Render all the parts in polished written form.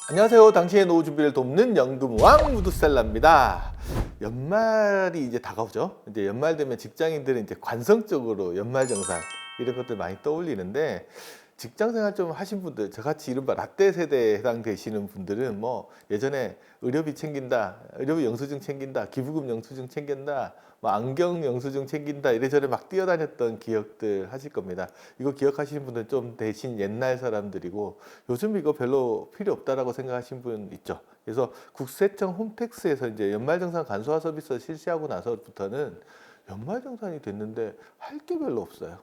안녕하세요. 당신의 노후 준비를 돕는 연금왕 무드셀러입니다. 연말이 이제 다가오죠. 이제 연말 되면 직장인들은 이제 관성적으로 연말정산 이런 것들 많이 떠올리는데, 직장생활 좀 하신 분들, 저같이 이른바 라떼 세대에 해당되시는 분들은 뭐 예전에 의료비 챙긴다, 의료비 영수증 챙긴다, 기부금 영수증 챙긴다, 뭐 안경 영수증 챙긴다, 이래저래 막 뛰어다녔던 기억들 하실 겁니다. 이거 기억하시는 분들은 좀 대신 옛날 사람들이고, 요즘 이거 별로 필요 없다라고 생각하시는 분 있죠. 그래서 국세청 홈택스에서 이제 연말정산 간소화 서비스 실시하고 나서부터는 연말정산이 됐는데 할 게 별로 없어요.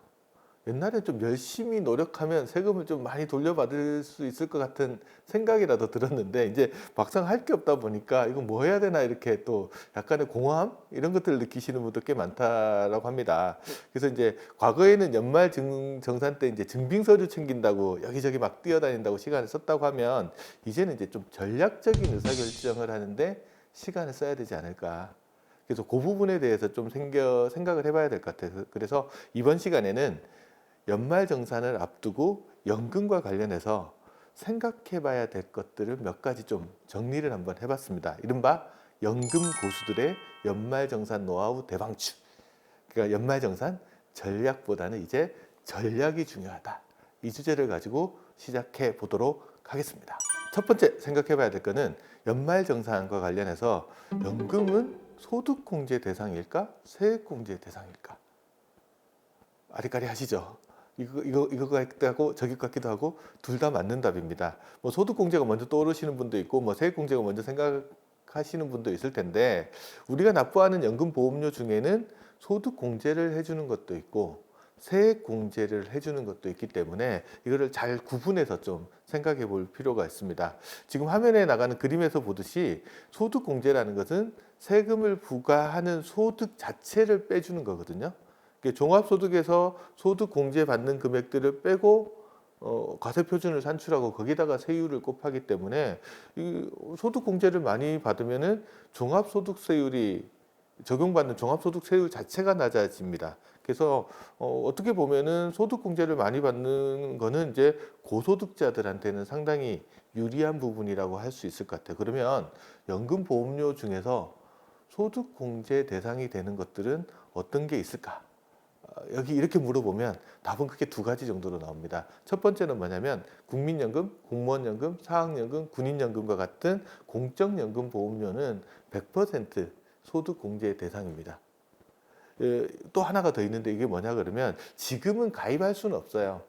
옛날에 좀 열심히 노력하면 세금을 좀 많이 돌려받을 수 있을 것 같은 생각이라도 들었는데, 이제 막상 할 게 없다 보니까 이거 뭐 해야 되나, 이렇게 또 약간의 공허함 이런 것들을 느끼시는 분들 꽤 많다라고 합니다. 그래서 이제 과거에는 연말 정산 때 이제 증빙서류 챙긴다고 여기저기 막 뛰어다닌다고 시간을 썼다고 하면, 이제는 이제 좀 전략적인 의사결정을 하는데 시간을 써야 되지 않을까. 그래서 그 부분에 대해서 좀 생각을 해봐야 될 것 같아요. 그래서 이번 시간에는 연말정산을 앞두고 연금과 관련해서 생각해 봐야 될 것들을 몇 가지 좀 정리를 한번 해봤습니다. 이른바 연금 고수들의 연말정산 노하우 대방출. 그러니까 연말정산 전략보다는 이제 전략이 중요하다. 이 주제를 가지고 시작해 보도록 하겠습니다. 첫 번째 생각해 봐야 될 거는, 연말정산과 관련해서 연금은 소득공제 대상일까? 세액공제 대상일까? 아리까리 하시죠. 이거 같기도 하고 저기 같기도 하고, 둘 다 맞는 답입니다. 뭐 소득공제가 먼저 떠오르시는 분도 있고, 뭐 세액공제가 먼저 생각하시는 분도 있을 텐데, 우리가 납부하는 연금보험료 중에는 소득공제를 해주는 것도 있고 세액공제를 해주는 것도 있기 때문에, 이거를 잘 구분해서 좀 생각해 볼 필요가 있습니다. 지금 화면에 나가는 그림에서 보듯이 소득공제라는 것은 세금을 부과하는 소득 자체를 빼주는 거거든요. 종합소득에서 소득 공제 받는 금액들을 빼고 과세표준을 산출하고 거기다가 세율을 곱하기 때문에, 이 소득 공제를 많이 받으면은 종합소득세율이 적용받는 종합소득세율 자체가 낮아집니다. 그래서 어떻게 보면은 소득 공제를 많이 받는 거는 이제 고소득자들한테는 상당히 유리한 부분이라고 할 수 있을 것 같아요. 그러면 연금보험료 중에서 소득 공제 대상이 되는 것들은 어떤 게 있을까? 여기 이렇게 물어보면 답은 크게 두 가지 정도로 나옵니다. 첫 번째는 뭐냐면, 국민연금, 공무원연금, 사학연금, 군인연금과 같은 공적연금 보험료는 100% 소득공제 대상입니다. 또 하나가 더 있는데, 이게 뭐냐 그러면, 지금은 가입할 수는 없어요.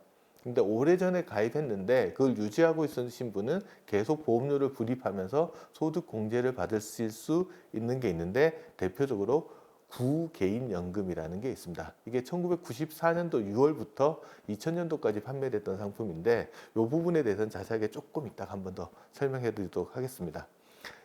근데 오래전에 가입했는데 그걸 유지하고 있으신 분은 계속 보험료를 불입하면서 소득공제를 받을 수 있는 게 있는데, 대표적으로 구개인연금이라는 게 있습니다. 이게 1994년도 6월부터 2000년도까지 판매됐던 상품인데, 이 부분에 대해서는 자세하게 조금 이따가 한 번 더 설명해 드리도록 하겠습니다.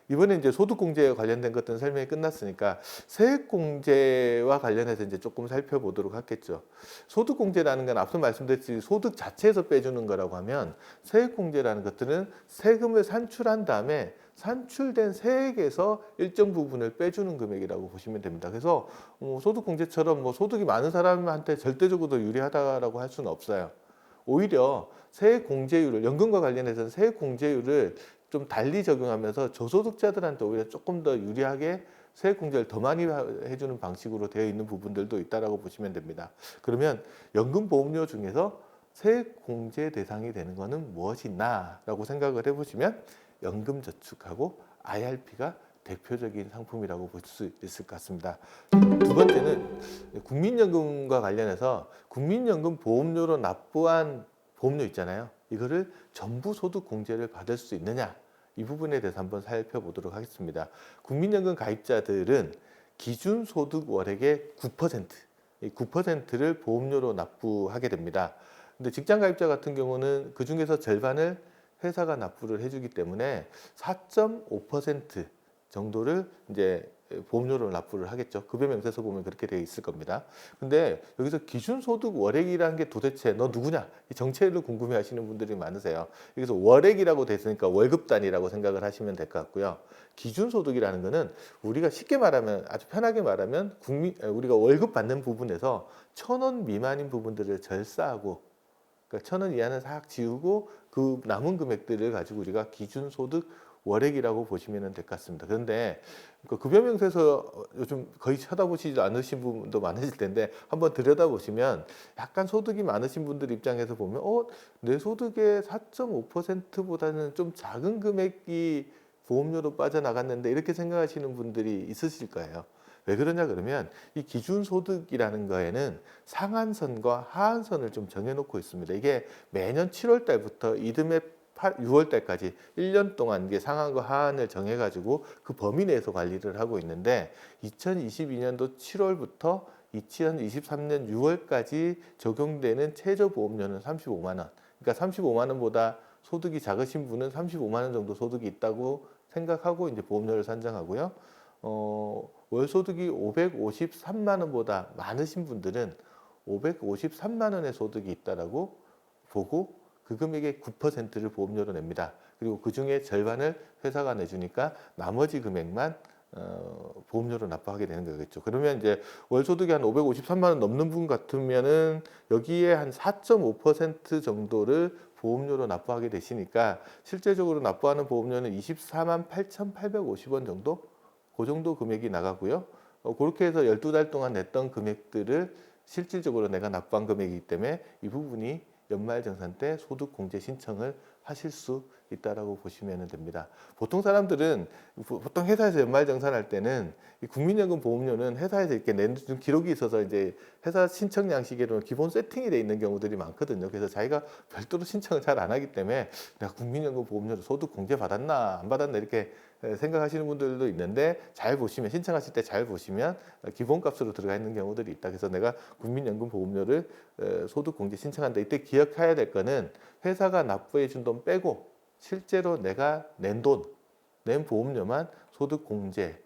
이번에 이제 소득공제와 관련된 것들은 설명이 끝났으니까, 세액공제와 관련해서 이제 조금 살펴보도록 하겠죠. 소득공제라는 건 앞서 말씀드렸듯이 소득 자체에서 빼주는 거라고 하면, 세액공제라는 것들은 세금을 산출한 다음에 산출된 세액에서 일정 부분을 빼주는 금액이라고 보시면 됩니다. 그래서 소득공제처럼 뭐 소득이 많은 사람한테 절대적으로 더 유리하다라고 할 수는 없어요. 오히려 세액공제율을, 연금과 관련해서는 세액공제율을 좀 달리 적용하면서 저소득자들한테 오히려 조금 더 유리하게 세액공제를 더 많이 해주는 방식으로 되어 있는 부분들도 있다라고 보시면 됩니다. 그러면 연금보험료 중에서 세액공제 대상이 되는 것은 무엇이 있나라고 생각을 해보시면, 연금저축하고 IRP가 대표적인 상품이라고 볼 수 있을 것 같습니다. 두 번째는 국민연금과 관련해서, 국민연금 보험료로 납부한 보험료 있잖아요. 이거를 전부 소득공제를 받을 수 있느냐, 이 부분에 대해서 한번 살펴보도록 하겠습니다. 국민연금 가입자들은 기준소득 월액의 9%, 이 9%를 보험료로 납부하게 됩니다. 근데 직장가입자 같은 경우는 그 중에서 절반을 회사가 납부를 해주기 때문에 4.5% 정도를 이제 보험료로 납부를 하겠죠. 급여명세서 보면 그렇게 되어 있을 겁니다. 근데 여기서 기준소득 월액이라는 게 도대체 너 누구냐, 이 정체를 궁금해 하시는 분들이 많으세요. 여기서 월액이라고 돼 있으니까 월급 단위라고 생각을 하시면 될 것 같고요. 기준소득이라는 거는 우리가 쉽게 말하면, 아주 편하게 말하면, 우리가 월급 받는 부분에서 1,000원 미만인 부분들을 절사하고, 그러니까 1,000원 이하는 싹 지우고 그 남은 금액들을 가지고 우리가 기준소득 월액이라고 보시면 될 것 같습니다. 그런데 그 급여명세서 요즘 거의 쳐다보시지 않으신 분도 많으실 텐데 한번 들여다보시면 약간 소득이 많으신 분들 입장에서 보면 내 소득의 4.5%보다는 좀 작은 금액이 보험료로 빠져나갔는데 이렇게 생각하시는 분들이 있으실 거예요. 왜 그러냐 그러면 이 기준소득이라는 거에는 상한선과 하한선을 좀 정해놓고 있습니다. 이게 매년 7월 달부터 이듬해 6월 달까지 1년 동안 이게 상한과 하한을 정해가지고 그 범위 내에서 관리를 하고 있는데 2022년도 7월부터 2023년 6월까지 적용되는 최저보험료는 35만 원. 그러니까 35만 원보다 소득이 작으신 분은 35만 원 정도 소득이 있다고 생각하고 이제 보험료를 산정하고요. 월 소득이 553만 원보다 많으신 분들은 553만 원의 소득이 있다라고 보고 그 금액의 9%를 보험료로 냅니다. 그리고 그 중에 절반을 회사가 내주니까 나머지 금액만 보험료로 납부하게 되는 거겠죠. 그러면 이제 월 소득이 한 553만 원 넘는 분 같으면은 여기에 한 4.5% 정도를 보험료로 납부하게 되시니까 실제적으로 납부하는 보험료는 24만 8,850원 정도? 그 정도 금액이 나가고요. 그렇게 해서 12달 동안 냈던 금액들을 실질적으로 내가 납부한 금액이기 때문에 이 부분이 연말정산 때 소득공제 신청을 하실 수 있다라고 보시면 됩니다. 보통 사람들은 보통 회사에서 연말정산할 때는 이 국민연금 보험료는 회사에서 이렇게 낸 기록이 있어서 이제 회사 신청 양식으로 기본 세팅이 돼 있는 경우들이 많거든요. 그래서 자기가 별도로 신청을 잘 안 하기 때문에 내가 국민연금 보험료로 소득공제 받았나 안 받았나 이렇게 생각하시는 분들도 있는데 잘 보시면 신청하실 때 잘 보시면 기본값으로 들어가 있는 경우들이 있다. 그래서 내가 국민연금 보험료를 소득공제 신청한다. 이때 기억해야 될 거는 회사가 납부해 준 돈 빼고 실제로 내가 낸 돈, 낸 보험료만 소득공제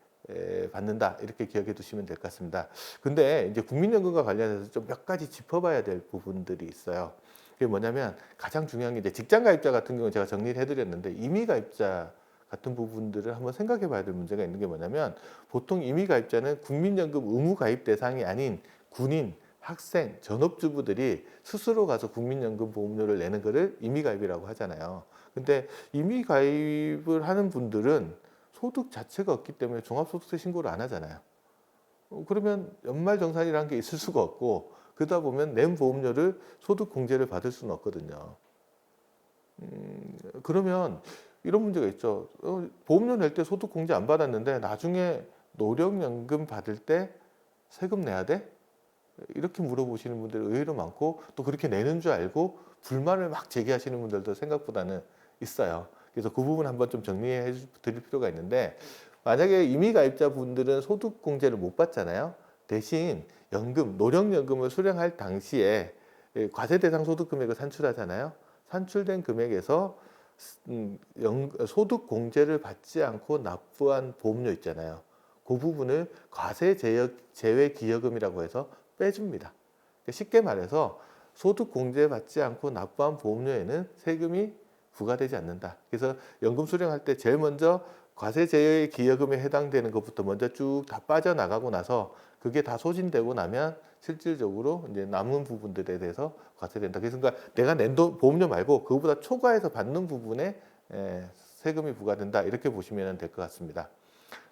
받는다. 이렇게 기억해 두시면 될 것 같습니다. 근데 이제 국민연금과 관련해서 좀 몇 가지 짚어봐야 될 부분들이 있어요. 그게 뭐냐면 가장 중요한 게 이제 직장가입자 같은 경우는 제가 정리를 해드렸는데 임의가입자 같은 부분들을 한번 생각해 봐야 될 문제가 있는 게 뭐냐면 보통 임의가입자는 국민연금 의무가입 대상이 아닌 군인, 학생, 전업주부들이 스스로 가서 국민연금 보험료를 내는 거를 임의가입이라고 하잖아요. 근데 임의가입을 하는 분들은 소득 자체가 없기 때문에 종합소득세 신고를 안 하잖아요. 그러면 연말정산이라는 게 있을 수가 없고 그러다 보면 낸 보험료를 소득공제를 받을 수는 없거든요. 그러면 이런 문제가 있죠. 보험료 낼 때 소득공제 안 받았는데 나중에 노령연금 받을 때 세금 내야 돼? 이렇게 물어보시는 분들이 의외로 많고 또 그렇게 내는 줄 알고 불만을 막 제기하시는 분들도 생각보다는 있어요. 그래서 그 부분 한번 좀 정리해 드릴 필요가 있는데 만약에 임의가입자 분들은 소득공제를 못 받잖아요. 대신 연금, 노령연금을 수령할 당시에 과세 대상 소득 금액을 산출하잖아요. 산출된 금액에서 소득 공제를 받지 않고 납부한 보험료 있잖아요. 그 부분을 과세 제외 기여금이라고 해서 빼줍니다. 쉽게 말해서 소득 공제 받지 않고 납부한 보험료에는 세금이 부과되지 않는다. 그래서 연금 수령할 때 제일 먼저 과세 제외 기여금에 해당되는 것부터 먼저 쭉 다 빠져나가고 나서 그게 다 소진되고 나면 실질적으로 이제 남은 부분들에 대해서 과세된다. 그래서 그러니까 내가 낸 보험료 말고 그거보다 초과해서 받는 부분에 세금이 부과된다. 이렇게 보시면 될 것 같습니다.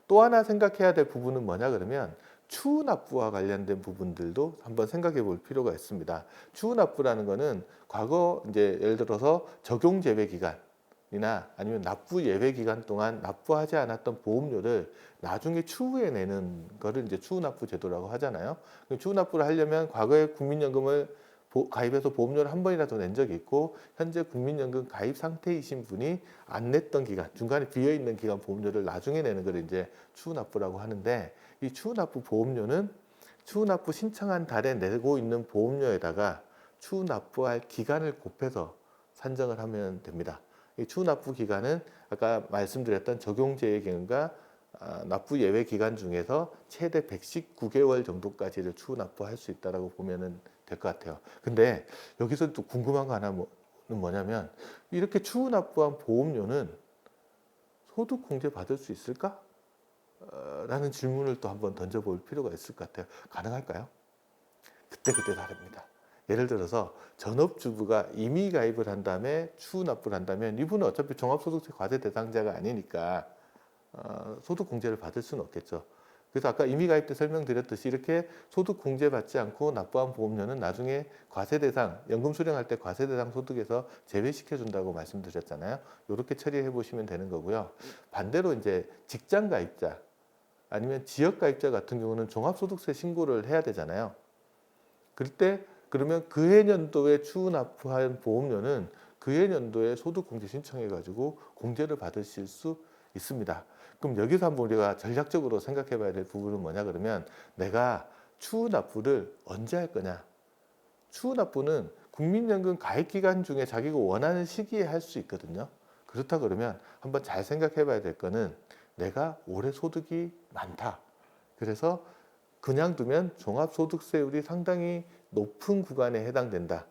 또 하나 생각해야 될 부분은 뭐냐 그러면 추후납부와 관련된 부분들도 한번 생각해 볼 필요가 있습니다. 추후납부라는 거는 과거 이제 예를 들어서 적용 제외 기간이나 아니면 납부 예외 기간 동안 납부하지 않았던 보험료를 나중에 추후에 내는 거를 이제 추후납부 제도라고 하잖아요. 추후납부를 하려면 과거에 국민연금을 가입해서 보험료를 한 번이라도 낸 적이 있고 현재 국민연금 가입 상태이신 분이 안 냈던 기간, 중간에 비어 있는 기간 보험료를 나중에 내는 걸 이제 추후납부라고 하는데 이 추후납부 보험료는 추후납부 신청한 달에 내고 있는 보험료에다가 추후납부할 기간을 곱해서 산정을 하면 됩니다. 이 추후납부 기간은 아까 말씀드렸던 적용제외 기간과 납부 예외 기간 중에서 최대 119개월 정도까지를 추후납부할 수 있다고 보면 될 것 같아요. 근데 여기서 또 궁금한 거 하나는 뭐냐면 이렇게 추후납부한 보험료는 소득공제 받을 수 있을까? 라는 질문을 또 한번 던져볼 필요가 있을 것 같아요. 가능할까요? 그때 다릅니다. 예를 들어서 전업주부가 임의 가입을 한 다음에 추후 납부를 한다면 이분은 어차피 종합소득세 과세 대상자가 아니니까 소득공제를 받을 수는 없겠죠. 그래서 아까 임의 가입 때 설명드렸듯이 이렇게 소득공제 받지 않고 납부한 보험료는 나중에 과세 대상, 연금 수령할 때 과세 대상 소득에서 제외시켜 준다고 말씀드렸잖아요. 이렇게 처리해 보시면 되는 거고요. 반대로 이제 직장 가입자 아니면 지역 가입자 같은 경우는 종합소득세 신고를 해야 되잖아요. 그러면 그해 년도에 추후 납부한 보험료는 그해 년도에 소득공제 신청해 가지고 공제를 받으실 수 있습니다. 그럼 여기서 한번 우리가 전략적으로 생각해 봐야 될 부분은 뭐냐 그러면 내가 추후 납부를 언제 할 거냐. 추후 납부는 국민연금 가입 기간 중에 자기가 원하는 시기에 할 수 있거든요. 그렇다 그러면 한번 잘 생각해 봐야 될 거는 내가 올해 소득이 많다. 그래서 그냥 두면 종합소득세율이 상당히 높은 구간에 해당된다.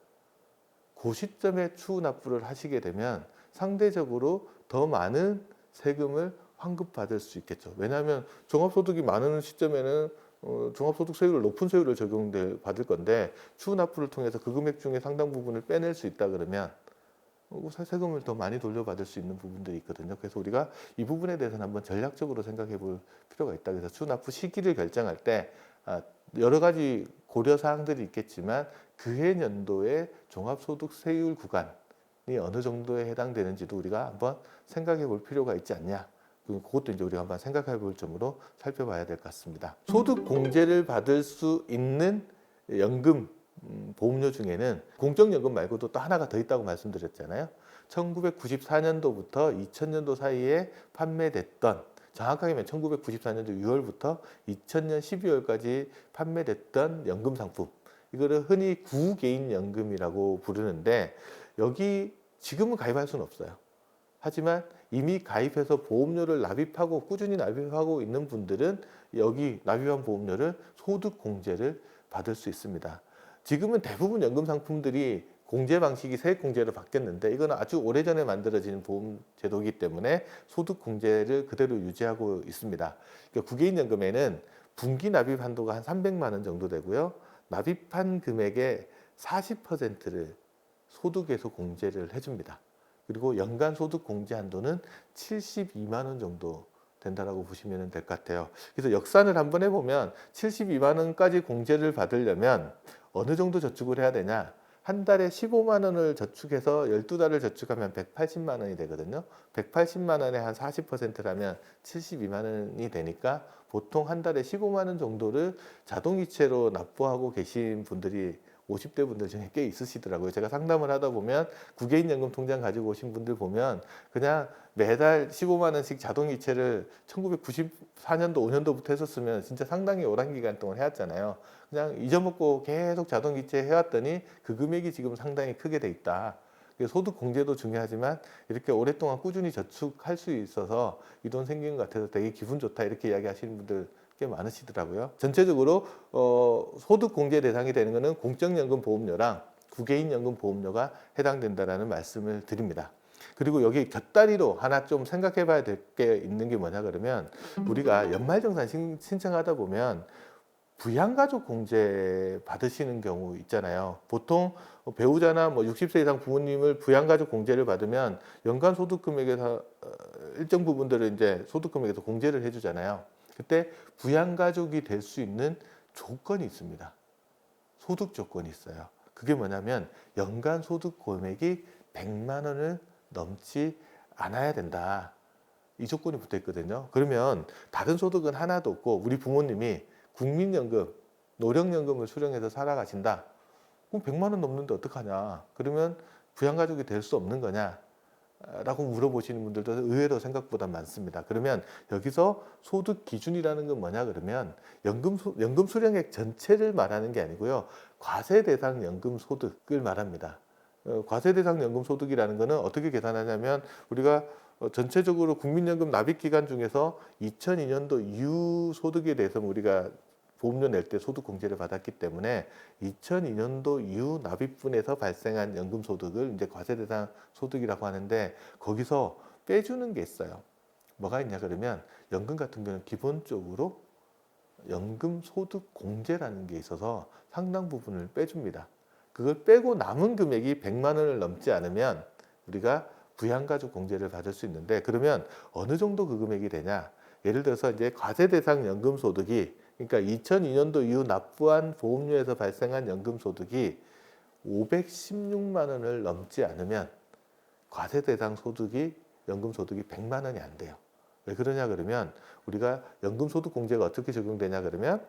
그 시점에 추후 납부를 하시게 되면 상대적으로 더 많은 세금을 환급받을 수 있겠죠. 왜냐하면 종합소득이 많은 시점에는 종합소득세율을 높은 세율을 받을 건데 추후 납부를 통해서 그 금액 중에 상당 부분을 빼낼 수 있다 그러면 세금을 더 많이 돌려받을 수 있는 부분들이 있거든요. 그래서 우리가 이 부분에 대해서는 한번 전략적으로 생각해 볼 필요가 있다. 그래서 추후 납부 시기를 결정할 때 여러 가지 고려 사항들이 있겠지만 그해 년도의 종합소득세율 구간이 어느 정도에 해당되는지도 우리가 한번 생각해 볼 필요가 있지 않냐. 그것도 이제 우리가 한번 생각해 볼 점으로 살펴봐야 될 것 같습니다. 소득 공제를 받을 수 있는 연금 보험료 중에는 공적연금 말고도 또 하나가 더 있다고 말씀드렸잖아요. 1994년도부터 2000년도 사이에 판매됐던 정확하게 면 1994년도 6월부터 2000년 12월까지 판매됐던 연금 상품 이거를 흔히 구개인연금이라고 부르는데 여기 지금은 가입할 수는 없어요. 하지만 이미 가입해서 보험료를 납입하고 꾸준히 납입하고 있는 분들은 여기 납입한 보험료를 소득공제를 받을 수 있습니다. 지금은 대부분 연금 상품들이 공제 방식이 세액공제로 바뀌었는데 이건 아주 오래전에 만들어진 보험 제도이기 때문에 소득공제를 그대로 유지하고 있습니다. 그러니까 구개인연금에는 분기 납입 한도가 한 300만 원 정도 되고요. 납입한 금액의 40%를 소득에서 공제를 해줍니다. 그리고 연간 소득 공제 한도는 72만 원 정도 된다라고 보시면 될 것 같아요. 그래서 역산을 한번 해보면 72만 원까지 공제를 받으려면 어느 정도 저축을 해야 되냐? 한 달에 15만 원을 저축해서 12달을 저축하면 180만 원이 되거든요. 180만 원에 한 40%라면 72만 원이 되니까 보통 한 달에 15만 원 정도를 자동이체로 납부하고 계신 분들이 50대 분들 중에 꽤 있으시더라고요. 제가 상담을 하다 보면 구개인연금 통장 가지고 오신 분들 보면 그냥 매달 15만 원씩 자동이체를 1994년도 5년도부터 했었으면 진짜 상당히 오랜 기간 동안 해왔잖아요. 그냥 잊어먹고 계속 자동이체 해왔더니 그 금액이 지금 상당히 크게 돼 있다. 소득 공제도 중요하지만 이렇게 오랫동안 꾸준히 저축할 수 있어서 이 돈 생긴 것 같아서 되게 기분 좋다 이렇게 이야기하시는 분들 꽤 많으시더라고요. 전체적으로 소득 공제 대상이 되는 것은 공적연금 보험료랑 구개인연금 보험료가 해당된다라는 말씀을 드립니다. 그리고 여기 곁다리로 하나 좀 생각해 봐야 될 게 있는 게 뭐냐 그러면 우리가 연말정산 신청하다 보면 부양가족 공제 받으시는 경우 있잖아요. 보통 배우자나 60세 이상 부모님을 부양가족 공제를 받으면 연간 소득 금액에서 일정 부분들을 이제 소득 금액에서 공제를 해주잖아요. 그때 부양가족이 될 수 있는 조건이 있습니다. 소득 조건이 있어요. 그게 뭐냐면 연간 소득 금액이 100만 원을 넘지 않아야 된다. 이 조건이 붙어 있거든요. 그러면 다른 소득은 하나도 없고 우리 부모님이 국민연금, 노령연금을 수령해서 살아가신다. 그럼 100만 원 넘는데 어떡하냐. 그러면 부양가족이 될 수 없는 거냐. 라고 물어보시는 분들도 의외로 생각보다 많습니다. 그러면 여기서 소득 기준이라는 건 뭐냐 그러면 연금 수령액 전체를 말하는 게 아니고요. 과세 대상 연금 소득을 말합니다. 과세 대상 연금 소득이라는 거는 어떻게 계산하냐면 우리가 전체적으로 국민연금 납입 기간 중에서 2002년도 이후 소득에 대해서 우리가 보험료 낼 때 소득 공제를 받았기 때문에 2002년도 이후 납입분에서 발생한 연금 소득을 이제 과세 대상 소득이라고 하는데 거기서 빼주는 게 있어요. 뭐가 있냐 그러면 연금 같은 경우는 기본적으로 연금 소득 공제라는 게 있어서 상당 부분을 빼줍니다. 그걸 빼고 남은 금액이 100만 원을 넘지 않으면 우리가 부양가족 공제를 받을 수 있는데, 그러면 어느 정도 그 금액이 되냐? 예를 들어서 이제 과세 대상 연금 소득이, 그러니까 2002년도 이후 납부한 보험료에서 발생한 연금 소득이 516만 원을 넘지 않으면 과세 대상 소득이, 연금 소득이 100만 원이 안 돼요. 왜 그러냐 그러면, 우리가 연금 소득 공제가 어떻게 적용되냐 그러면,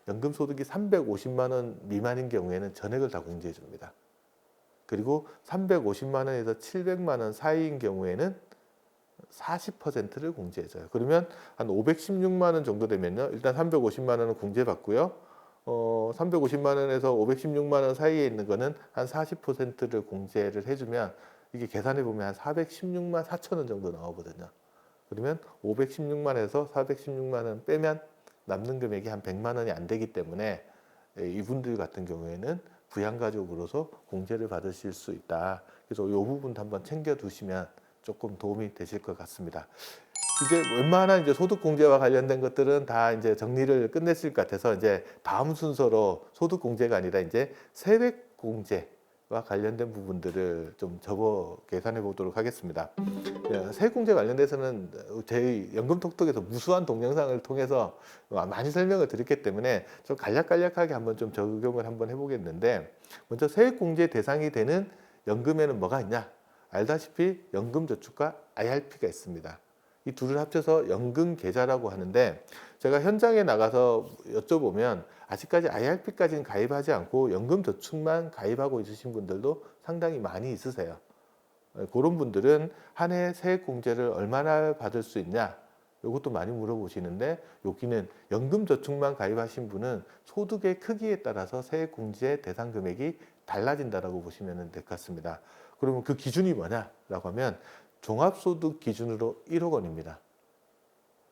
연금 소득이 350만 원 미만인 경우에는 전액을 다 공제해 줍니다. 그리고 350만 원에서 700만 원 사이인 경우에는 40%를 공제해줘요. 그러면 한 516만 원 정도 되면요, 일단 350만 원은 공제받고요. 350만 원에서 516만 원 사이에 있는 거는 한 40%를 공제를 해주면, 이게 계산해 보면 한 416만 4천 원 정도 나오거든요. 그러면 516만에서 416만 원 빼면 남는 금액이 한 100만 원이 안 되기 때문에, 이분들 같은 경우에는 부양가족으로서 공제를 받으실 수 있다. 그래서 이 부분도 한번 챙겨 두시면 조금 도움이 되실 것 같습니다. 이제 웬만한 이제 소득 공제와 관련된 것들은 다 이제 정리를 끝냈을 것 같아서, 이제 다음 순서로 소득 공제가 아니라 이제 세액 공제와 관련된 부분들을 좀 접어 계산해 보도록 하겠습니다. 세액 공제 관련돼서는 저희 연금톡톡에서 무수한 동영상을 통해서 많이 설명을 드렸기 때문에 좀 간략간략하게 한번 좀 적용을 한번 해보겠는데, 먼저 세액 공제 대상이 되는 연금에는 뭐가 있냐? 알다시피 연금저축과 IRP가 있습니다. 이 둘을 합쳐서 연금계좌라고 하는데, 제가 현장에 나가서 여쭤보면 아직까지 IRP까지는 가입하지 않고 연금저축만 가입하고 있으신 분들도 상당히 많이 있으세요. 그런 분들은 한 해 세액공제를 얼마나 받을 수 있냐, 이것도 많이 물어보시는데, 여기는 연금저축만 가입하신 분은 소득의 크기에 따라서 세액공제 대상 금액이 달라진다고 보시면 될 것 같습니다. 그러면 그 기준이 뭐냐라고 하면, 종합소득 기준으로 1억 원입니다.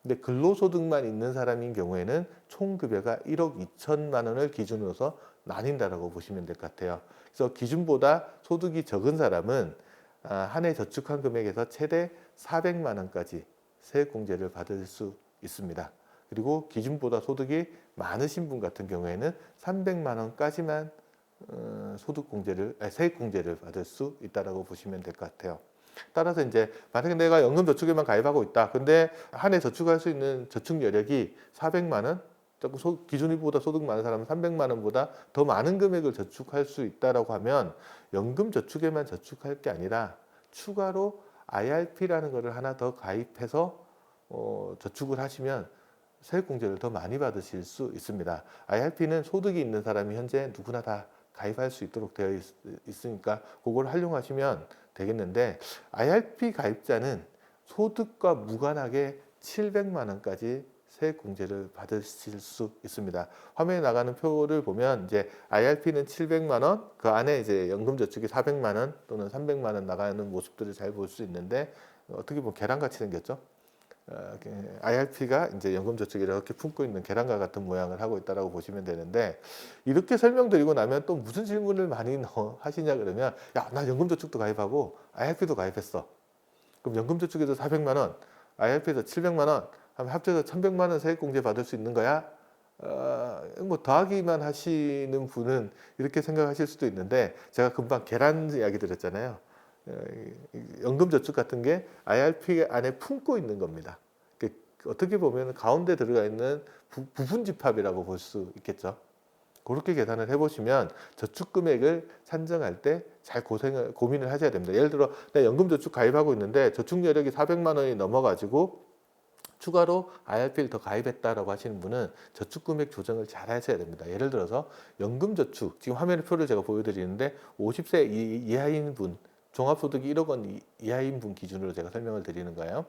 근데 근로소득만 있는 사람인 경우에는 총급여가 1억 2천만 원을 기준으로서 나뉜다라고 보시면 될 것 같아요. 그래서 기준보다 소득이 적은 사람은 한 해 저축한 금액에서 최대 400만 원까지 세액공제를 받을 수 있습니다. 그리고 기준보다 소득이 많으신 분 같은 경우에는 300만 원까지만 세액공제를 받을 수 있다라고 보시면 될 것 같아요. 따라서 이제 만약에 내가 연금저축에만 가입하고 있다. 근데 한 해 저축할 수 있는 저축 여력이 400만 원, 기준보다 소득 많은 사람은 300만 원보다 더 많은 금액을 저축할 수 있다라고 하면, 연금저축에만 저축할 게 아니라 추가로 IRP라는 것을 하나 더 가입해서 저축을 하시면 세액공제를 더 많이 받으실 수 있습니다. IRP는 소득이 있는 사람이 현재 누구나 다 가입할 수 있도록 되어 있으니까 그걸 활용하시면 되겠는데, IRP 가입자는 소득과 무관하게 700만 원까지 세액공제를 받으실 수 있습니다. 화면에 나가는 표를 보면 이제 IRP는 700만 원, 그 안에 이제 연금저축이 400만 원 또는 300만 원 나가는 모습들을 잘 볼 수 있는데, 어떻게 보면 계란같이 생겼죠. IRP가 이제 연금저축이 이렇게 품고 있는 계란과 같은 모양을 하고 있다고 보시면 되는데, 이렇게 설명드리고 나면 또 무슨 질문을 많이 하시냐 그러면, 야, 나 연금저축도 가입하고 IRP도 가입했어. 그럼 연금저축에서 400만 원, IRP에서 700만 원 하면 합쳐서 1100만 원 세액공제 받을 수 있는 거야? 뭐 더하기만 하시는 분은 이렇게 생각하실 수도 있는데, 제가 금방 계란 이야기 드렸잖아요. 연금저축 같은 게 IRP 안에 품고 있는 겁니다. 어떻게 보면 가운데 들어가 있는 부분집합이라고 볼 수 있겠죠. 그렇게 계산을 해보시면 저축 금액을 산정할 때 잘 고민을 하셔야 됩니다. 예를 들어 내가 연금저축 가입하고 있는데 저축 여력이 400만 원이 넘어가지고 추가로 IRP를 더 가입했다라고 하시는 분은 저축 금액 조정을 잘 하셔야 됩니다. 예를 들어서 연금저축, 지금 화면의 표를 제가 보여드리는데 50세 이하인 분, 종합소득이 1억 원 이하인 분 기준으로 제가 설명을 드리는 거예요.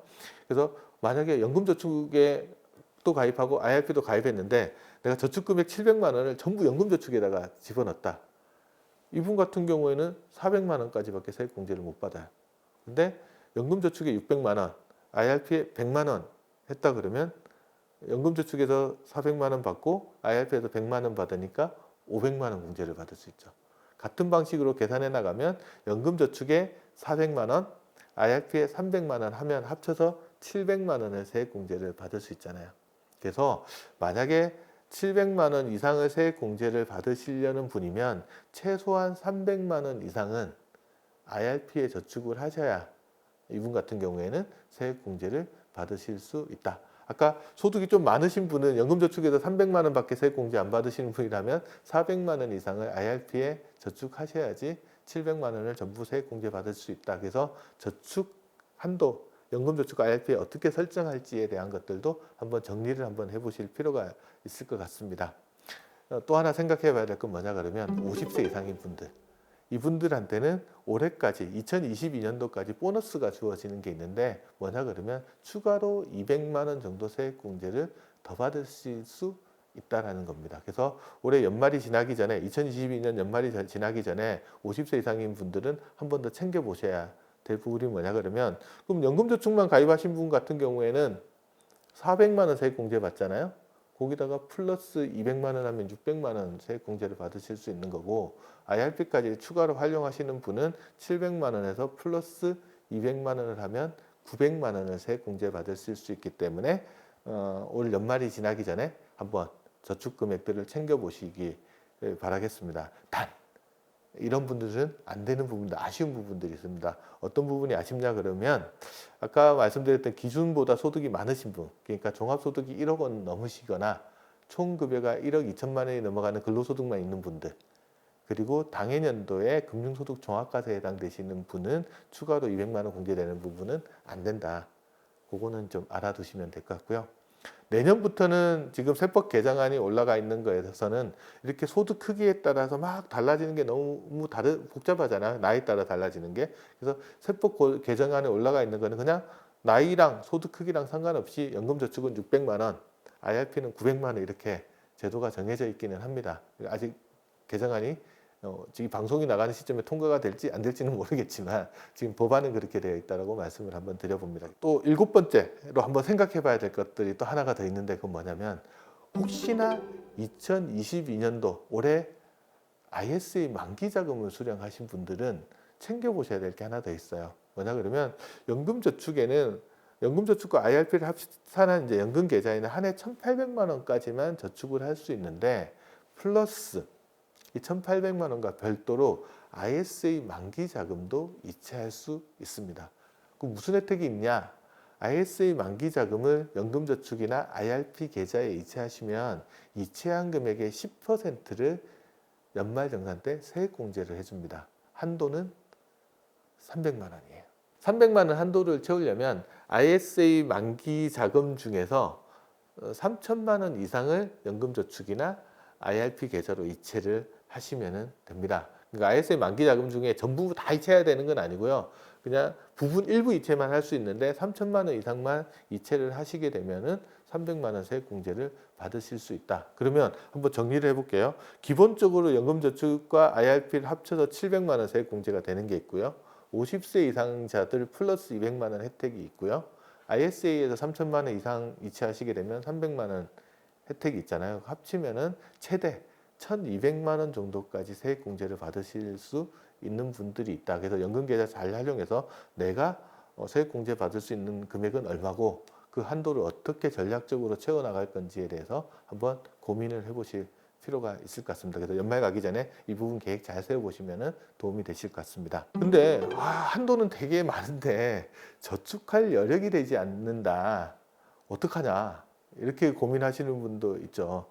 그래서 만약에 연금저축에 또 가입하고 IRP도 가입했는데 내가 저축금액 700만 원을 전부 연금저축에다가 집어넣었다. 이분 같은 경우에는 400만 원까지밖에 세액공제를 못 받아요. 근데 연금저축에 600만 원, IRP에 100만 원 했다 그러면 연금저축에서 400만 원 받고 IRP에서 100만 원 받으니까 500만 원 공제를 받을 수 있죠. 같은 방식으로 계산해 나가면 연금저축에 400만 원, IRP에 300만 원 하면 합쳐서 700만 원의 세액공제를 받을 수 있잖아요. 그래서 만약에 700만 원 이상의 세액 공제를 받으시려는 분이면 최소한 300만 원 이상은 IRP에 저축을 하셔야 이분 같은 경우에는 세액 공제를 받으실 수 있다. 아까 소득이 좀 많으신 분은 연금저축에서 300만 원밖에 세액 공제 안 받으시는 분이라면 400만 원 이상을 IRP에 저축하셔야지 700만 원을 전부 세액 공제 받을 수 있다. 그래서 저축 한도, 연금저축 IRP에 어떻게 설정할지에 대한 것들도 한번 정리를 한번 해보실 필요가 있을 것 같습니다. 또 하나 생각해 봐야 될 건 뭐냐 그러면 50세 이상인 분들, 이분들한테는 올해까지 2022년도까지 보너스가 주어지는 게 있는데 뭐냐 그러면 추가로 200만 원 정도 세액 공제를 더 받으실 수 있다라는 겁니다. 그래서 올해 연말이 지나기 전에 2022년 연말이 지나기 전에 50세 이상인 분들은 한 번 더 챙겨 보셔야 될 부분이 뭐냐 그러면 그럼 연금저축만 가입하신 분 같은 경우에는 400만 원 세액 공제 받잖아요. 거기다가 플러스 200만 원 하면 600만 원 세액 공제를 받으실 수 있는 거고 IRP까지 추가로 활용하시는 분은 700만 원에서 플러스 200만 원을 하면 900만 원을 세액 공제 받으실 수 있기 때문에 올 연말이 지나기 전에 한번 저축 금액들을 챙겨 보시기 바라겠습니다. 단 이런 분들은 안 되는 부분도 아쉬운 부분들이 있습니다. 어떤 부분이 아쉽냐 그러면 아까 말씀드렸던 기준보다 소득이 많으신 분, 그러니까 종합소득이 1억 원 넘으시거나 총 급여가 1억 2천만 원이 넘어가는 근로소득만 있는 분들, 그리고 당해년도에 금융소득 종합과세에 해당되시는 분은 추가로 200만 원 공제되는 부분은 안 된다. 그거는 좀 알아두시면 될 것 같고요. 내년부터는 지금 세법 개정안이 올라가 있는 거에서는 이렇게 소득 크기에 따라서 막 달라지는 게 너무 복잡하잖아요. 나이에 따라 달라지는 게. 그래서 세법 개정안에 올라가 있는 거는 그냥 나이랑 소득 크기랑 상관없이 연금저축은 600만 원, IRP는 900만 원 이렇게 제도가 정해져 있기는 합니다. 아직 개정안이 지금 방송이 나가는 시점에 통과가 될지 안 될지는 모르겠지만 지금 법안은 그렇게 되어 있다고 말씀을 한번 드려봅니다. 또 7번째로 한번 생각해 봐야 될 것들이 또 하나가 더 있는데 그건 뭐냐면 혹시나 2022년도 올해 ISA 만기 자금을 수령하신 분들은 챙겨보셔야 될 게 하나 더 있어요. 뭐냐 그러면 연금저축에는 연금저축과 IRP를 합산한 이제 연금계좌에는 한 해 1,800만 원까지만 저축을 할 수 있는데 플러스 이 1,800만 원과 별도로 ISA 만기 자금도 이체할 수 있습니다. 그 무슨 혜택이 있냐? ISA 만기 자금을 연금저축이나 IRP 계좌에 이체하시면 이체한 금액의 10%를 연말정산 때 세액공제를 해줍니다. 한도는 300만 원이에요. 300만 원 한도를 채우려면 ISA 만기 자금 중에서 3천만 원 이상을 연금저축이나 IRP 계좌로 이체를 하시면 됩니다. 그러니까 ISA 만기 자금 중에 전부 다 이체해야 되는 건 아니고요. 그냥 부분 일부 이체만 할 수 있는데 3천만 원 이상만 이체를 하시게 되면은 300만 원 세액 공제를 받으실 수 있다. 그러면 한번 정리를 해볼게요. 기본적으로 연금저축과 IRP를 합쳐서 700만 원 세액 공제가 되는 게 있고요. 50세 이상자들 플러스 200만 원 혜택이 있고요. ISA에서 3천만 원 이상 이체하시게 되면 300만 원 혜택이 있잖아요. 합치면은 최대 1,200만 원 정도까지 세액 공제를 받으실 수 있는 분들이 있다. 그래서 연금계좌 잘 활용해서 내가 세액 공제 받을 수 있는 금액은 얼마고 그 한도를 어떻게 전략적으로 채워나갈 건지에 대해서 한번 고민을 해보실 필요가 있을 것 같습니다. 그래서 연말 가기 전에 이 부분 계획 잘 세워보시면 도움이 되실 것 같습니다. 근데 한도는 되게 많은데 저축할 여력이 되지 않는다. 어떡하냐. 이렇게 고민하시는 분도 있죠.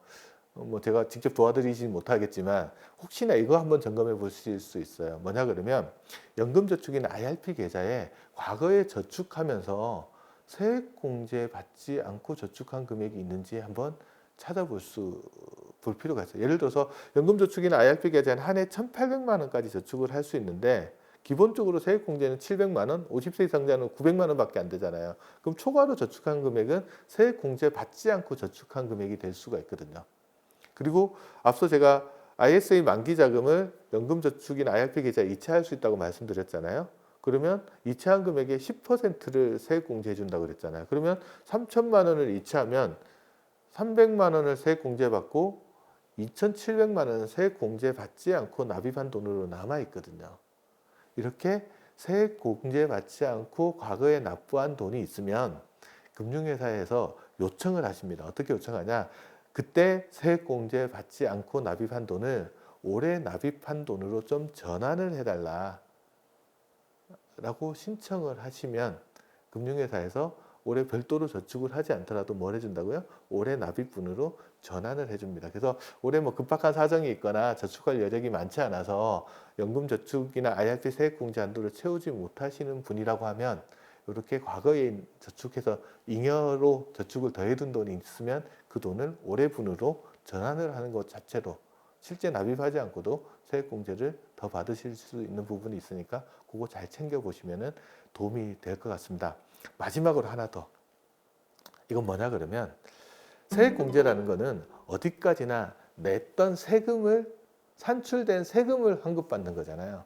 뭐 제가 직접 도와드리진 못하겠지만 혹시나 이거 한번 점검해 보실 수 있어요. 뭐냐 그러면 연금저축이나 IRP 계좌에 과거에 저축하면서 세액공제 받지 않고 저축한 금액이 있는지 한번 볼 필요가 있어요. 예를 들어서 연금저축이나 IRP 계좌는 한 해 1,800만 원까지 저축을 할 수 있는데 기본적으로 세액공제는 700만 원, 50세 이상자는 900만 원밖에 안 되잖아요. 그럼 초과로 저축한 금액은 세액공제 받지 않고 저축한 금액이 될 수가 있거든요. 그리고 앞서 제가 ISA 만기 자금을 연금저축이나 IRP 계좌에 이체할 수 있다고 말씀드렸잖아요. 그러면 이체한 금액의 10%를 세액공제해 준다고 그랬잖아요. 그러면 3천만 원을 이체하면 300만 원을 세액공제 받고 2,700만 원은 세액공제 받지 않고 납입한 돈으로 남아있거든요. 이렇게 세액공제 받지 않고 과거에 납부한 돈이 있으면 금융회사에서 요청을 하십니다. 어떻게 요청하냐? 그때 세액공제 받지 않고 납입한 돈을 올해 납입한 돈으로 좀 전환을 해달라 라고 신청을 하시면 금융회사에서 올해 별도로 저축을 하지 않더라도 뭘 해준다고요? 올해 납입분으로 전환을 해줍니다. 그래서 올해 뭐 급박한 사정이 있거나 저축할 여력이 많지 않아서 연금저축이나 IRP 세액공제 한도를 채우지 못하시는 분이라고 하면 이렇게 과거에 저축해서 잉여로 저축을 더해둔 돈이 있으면 그 돈을 올해분으로 전환을 하는 것 자체로 실제 납입하지 않고도 세액공제를 더 받으실 수 있는 부분이 있으니까 그거 잘 챙겨보시면 도움이 될 것 같습니다. 마지막으로 하나 더. 이건 뭐냐 그러면 세액공제라는 거는 어디까지나 냈던 세금을 산출된 세금을 환급받는 거잖아요.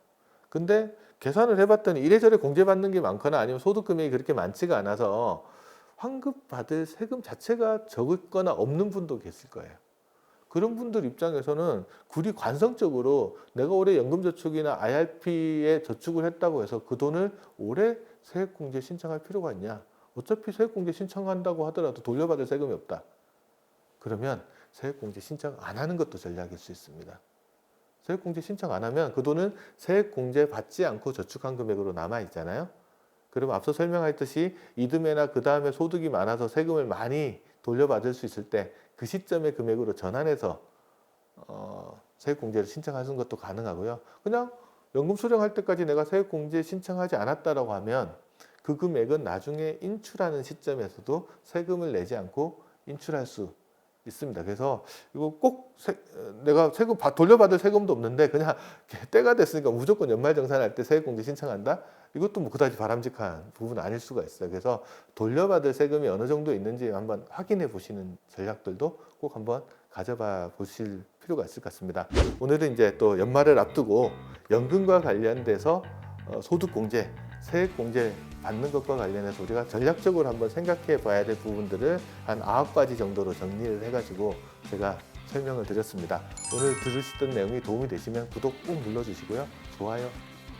근데 계산을 해봤더니 이래저래 공제받는 게 많거나 아니면 소득 금액이 그렇게 많지가 않아서 환급받을 세금 자체가 적거나 없는 분도 계실 거예요. 그런 분들 입장에서는 굳이 관성적으로 내가 올해 연금저축이나 IRP에 저축을 했다고 해서 그 돈을 올해 세액공제 신청할 필요가 있냐? 어차피 세액공제 신청한다고 하더라도 돌려받을 세금이 없다. 그러면 세액공제 신청 안 하는 것도 전략일 수 있습니다. 세액공제 신청 안 하면 그 돈은 세액공제 받지 않고 저축한 금액으로 남아있잖아요. 그러면 앞서 설명했듯이 이듬해나 그 다음에 소득이 많아서 세금을 많이 돌려받을 수 있을 때 그 시점의 금액으로 전환해서 세액공제를 신청하는 것도 가능하고요. 그냥 연금 수령할 때까지 내가 세액공제 신청하지 않았다라고 하면 그 금액은 나중에 인출하는 시점에서도 세금을 내지 않고 인출할 수 있습니다. 그래서 이거 꼭 내가 세금 돌려받을 세금도 없는데 그냥 때가 됐으니까 무조건 연말정산할 때 세액공제 신청한다? 이것도 뭐 그다지 바람직한 부분은 아닐 수가 있어요. 그래서 돌려받을 세금이 어느 정도 있는지 한번 확인해 보시는 전략들도 꼭 한번 가져봐 보실 필요가 있을 것 같습니다. 오늘은 이제 또 연말을 앞두고 연금과 관련돼서 소득공제, 세액공제 받는 것과 관련해서 우리가 전략적으로 한번 생각해 봐야 될 부분들을 한 9가지 정도로 정리를 해가지고 제가 설명을 드렸습니다. 오늘 들으시던 내용이 도움이 되시면 구독 꼭 눌러주시고요. 좋아요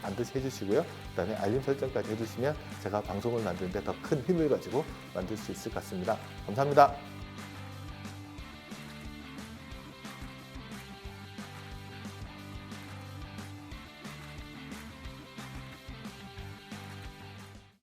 반드시 해주시고요. 그 다음에 알림 설정까지 해주시면 제가 방송을 만드는데 더 큰 힘을 가지고 만들 수 있을 것 같습니다. 감사합니다.